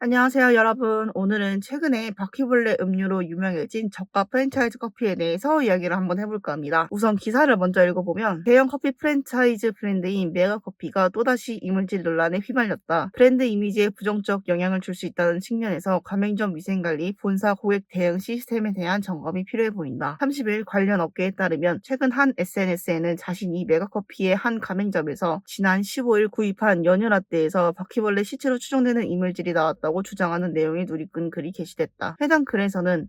안녕하세요, 여러분. 오늘은 최근에 바퀴벌레 음료로 유명해진 저가 프랜차이즈 커피에 대해서 이야기를 한번 해볼까 합니다. 우선 기사를 먼저 읽어보면 대형 커피 프랜차이즈 브랜드인 메가커피가 또다시 이물질 논란에 휘말렸다. 브랜드 이미지에 부정적 영향을 줄 수 있다는 측면에서 가맹점 위생관리, 본사 고객 대응 시스템에 대한 점검이 필요해 보인다. 30일 관련 업계에 따르면 최근 한 SNS에는 자신이 메가커피의 한 가맹점에서 지난 15일 구입한 연유라떼에서 바퀴벌레 시체로 추정되는 이물질이 나왔다 고 주장하는 내용의 누리꾼 글이 게시됐다. 해당 글에는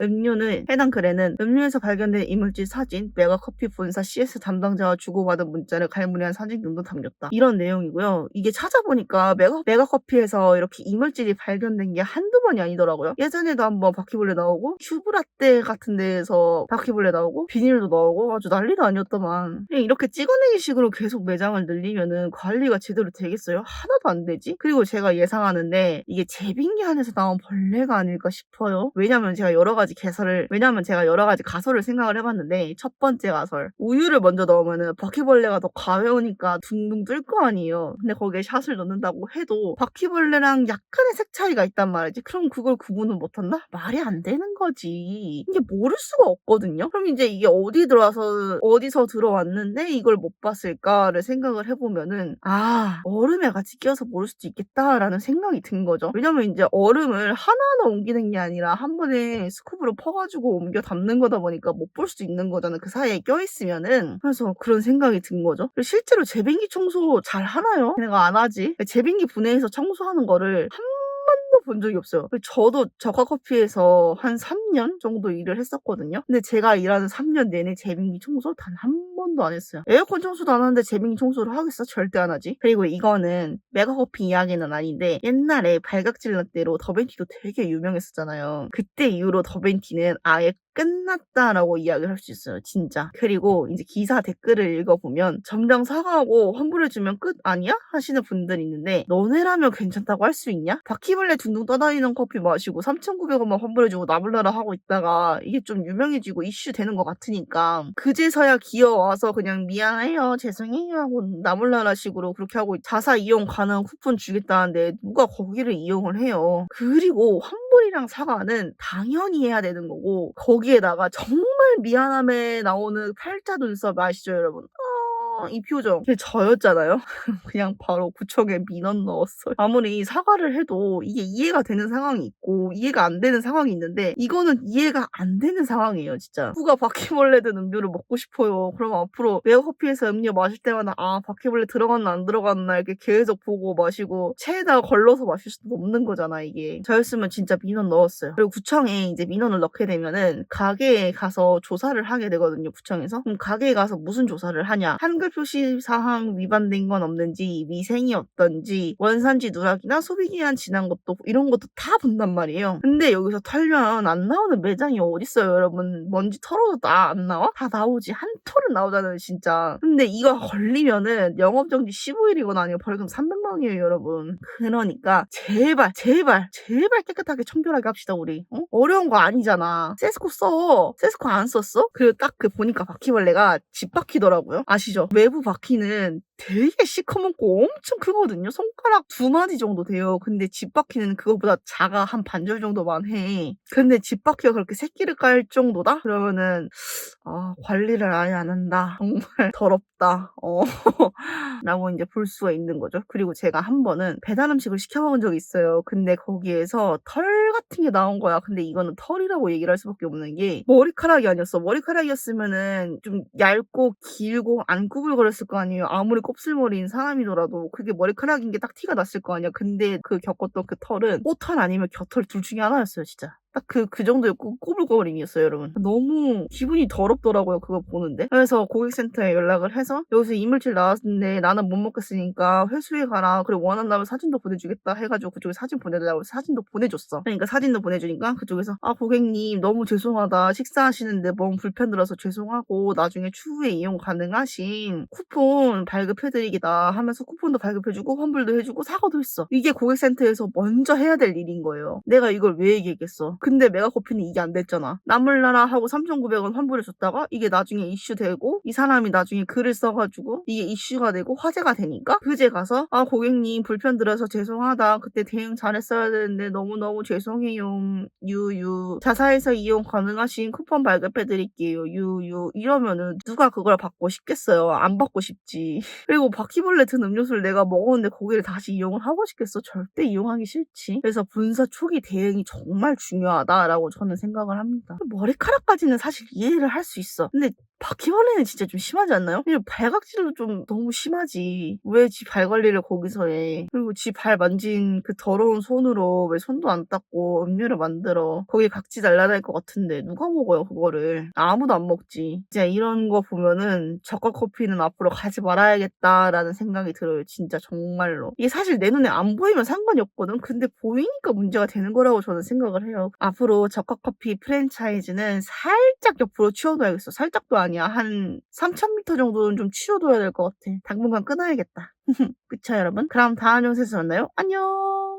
음료에서 발견된 이물질 사진, 메가커피 본사 CS 담당자와 주고받은 문자를 갈무리한 사진 등도 담겼다. 이런 내용이고요. 이게 찾아보니까 메가커피에서 이렇게 이물질이 발견된 게 한두 번이 아니더라고요. 예전에도 한번 바퀴벌레 나오고 큐브라떼 같은 데에서 바퀴벌레 나오고 비닐도 나오고 아주 난리도 아니었더만. 그냥 이렇게 찍어내기 식으로 계속 매장을 늘리면은 관리가 제대로 되겠어요? 하나도 안 되지? 그리고 제가 예상하는데 이게 제빙기 안에서 나온 벌레가 아닐까 싶어요. 왜냐면 제가 여러 가지 가설을 생각을 해봤는데, 첫 번째 가설, 우유를 먼저 넣으면은 바퀴벌레가 더 과해오니까 둥둥 뜰 거 아니에요. 근데 거기에 샷을 넣는다고 해도 바퀴벌레랑 약간의 색 차이가 있단 말이지. 그럼 그걸 구분을 못한다? 말이 안 되는 거지. 이게 모를 수가 없거든요. 그럼 이제 이게 어디서 들어왔는데 이걸 못 봤을까를 생각을 해보면은, 얼음에 같이 끼어서 모를 수도 있겠다라는 생각이 든 거죠. 왜냐면 이제 얼음을 하나하나 옮기는 게 아니라 한 번에 스쿱으로 퍼가지고 옮겨 담는 거다 보니까 못 볼 수도 있는 거잖아, 그 사이에 껴있으면은. 그래서 그런 생각이 든 거죠. 그리고 실제로 제빙기 청소 잘 하나요? 내가 안 하지. 제빙기 분해해서 청소하는 거를 한 번도 본 적이 없어요. 그리고 저도 저가커피에서 한 3년 정도 일을 했었거든요. 근데 제가 일하는 3년 내내 제빙기 청소 단 한 번도 안 했어요. 에어컨 청소도 안 하는데 제빙기 청소를 하겠어? 절대 안 하지. 그리고 이거는 메가커피 이야기는 아닌데, 옛날에 발각질 라떼로 더벤티도 되게 유명했었잖아요. 그때 이후로 더벤티는 아예 끝났다라고 이야기를 할 수 있어요. 진짜. 그리고 이제 기사 댓글을 읽어보면 점장 사과하고 환불해주면 끝 아니야? 하시는 분들이 있는데, 너네라면 괜찮다고 할 수 있냐? 바퀴벌레 둥둥 떠다니는 커피 마시고 3,900원만 환불해주고 나불나라 하고 있다가 이게 좀 유명해지고 이슈 되는 것 같으니까 그제서야 기어와서 그냥 미안해요, 죄송해요 하고 나불나라 식으로 그렇게 하고 자사 이용 가능 쿠폰 주겠다는데 누가 거기를 이용을 해요. 그리고 환불이랑 사과는 당연히 해야 되는 거고, 거기에다가 정말 미안함에 나오는 팔자 눈썹 아시죠, 여러분? 이 표정. 그게 저였잖아요. 그냥 바로 구청에 민원 넣었어요. 아무리 사과를 해도 이게 이해가 되는 상황이 있고 이해가 안 되는 상황이 있는데, 이거는 이해가 안 되는 상황이에요, 진짜. 누가 바퀴벌레 든 음료를 먹고 싶어요. 그럼 앞으로 메가커피에서 음료 마실 때마다 바퀴벌레 들어갔나 안 들어갔나 이렇게 계속 보고 마시고 체에다가 걸러서 마실 수도 없는 거잖아, 이게. 저였으면 진짜 민원 넣었어요. 그리고 구청에 이제 민원을 넣게 되면은 가게에 가서 조사를 하게 되거든요, 구청에서. 그럼 가게에 가서 무슨 조사를 하냐? 한글 표시 사항 위반된 건 없는지, 위생이 어떤지, 원산지 누락이나 소비기한 지난 것도, 이런 것도 다 본단 말이에요. 근데 여기서 털면 안 나오는 매장이 어딨어요, 여러분. 먼지 털어도 안 나와? 다 나오지. 한 톨은 나오잖아요, 진짜. 근데 이거 걸리면은 영업정지 15일이거나 아니면 벌금 300만 원이에요, 여러분. 그러니까 제발 깨끗하게 청결하게 합시다, 우리. 어려운 거 아니잖아. 세스코 안 썼어? 그리고 딱 보니까 바퀴벌레가 집 바퀴더라고요. 아시죠? 외부 바퀴는 되게 시커멓고 엄청 크거든요. 손가락 2마디 정도 돼요. 근데 집 바퀴는 그거보다 작아. 한 반절 정도만 해. 근데 집 바퀴가 그렇게 새끼를 깔 정도다? 그러면은 관리를 아예 안 한다. 정말 더럽다. 라고 이제 볼 수가 있는 거죠. 그리고 제가 한 번은 배달 음식을 시켜 먹은 적이 있어요. 근데 거기에서 털 같은 게 나온 거야. 근데 이거는 털이라고 얘기를 할 수밖에 없는 게, 머리카락이 아니었어. 머리카락이었으면은 좀 얇고 길고 안 구불거렸을 거 아니에요. 아무리 곱슬머리인 사람이더라도 그게 머리카락인 게 딱 티가 났을 거 아니야. 근데 겪었던 그 털은 꼬털 아니면 겨털 둘 중에 하나였어요, 진짜. 딱 그 정도의 꼬불거림이었어요, 여러분. 너무 기분이 더럽더라고요, 그거 보는데. 그래서 고객센터에 연락을 해서 여기서 이물질 나왔는데 나는 못 먹겠으니까 회수해 가라. 그리고 원한다면 사진도 보내주겠다 해가지고 그쪽에 사진 보내달라고 해서 사진도 보내줬어. 그러니까 사진도 보내주니까 그쪽에서 고객님 너무 죄송하다. 식사하시는데 너무 불편들어서 죄송하고 나중에 추후에 이용 가능하신 쿠폰 발급해드리겠다 하면서 쿠폰도 발급해주고 환불도 해주고 사과도 했어. 이게 고객센터에서 먼저 해야 될 일인 거예요. 내가 이걸 왜 얘기했겠어? 근데 메가커피는 이게 안 됐잖아. 나몰라라 하고 3,900원 환불해 줬다가 이게 나중에 이슈되고 이 사람이 나중에 글을 써가지고 이게 이슈가 되고 화제가 되니까 그제 가서 아 고객님 불편 드려서 죄송하다. 그때 대응 잘했어야 되는데 너무너무 죄송해요. 유유. 자사에서 이용 가능하신 쿠폰 발급해 드릴게요. 유유. 이러면은 누가 그걸 받고 싶겠어요. 안 받고 싶지. 그리고 바퀴벌레 든 음료수를 내가 먹었는데 거기를 다시 이용을 하고 싶겠어? 절대 이용하기 싫지. 그래서 분사 초기 대응이 정말 중요하다라고 저는 생각을 합니다. 머리카락까지는 사실 이해를 할 수 있어. 근데 바퀴벌레는 진짜 좀 심하지 않나요? 그리고 발각질도 좀 너무 심하지. 왜 지 발 관리를 거기서 해? 그리고 지 발 만진 그 더러운 손으로 왜 손도 안 닦고 음료를 만들어? 거기 각지 날라다닐 것 같은데 누가 먹어요 그거를? 아무도 안 먹지. 진짜 이런 거 보면은 저가 커피는 앞으로 가지 말아야겠다라는 생각이 들어요. 진짜 정말로. 이게 사실 내 눈에 안 보이면 상관이 없거든. 근데 보이니까 문제가 되는 거라고 저는 생각을 해요. 앞으로 저가 커피 프랜차이즈는 살짝 옆으로 치워둬야겠어. 살짝도 아니야. 한 3,000m 정도는 좀 치워둬야 될 것 같아. 당분간 끊어야겠다. 그쵸 여러분? 그럼 다음 영상에서 만나요. 안녕.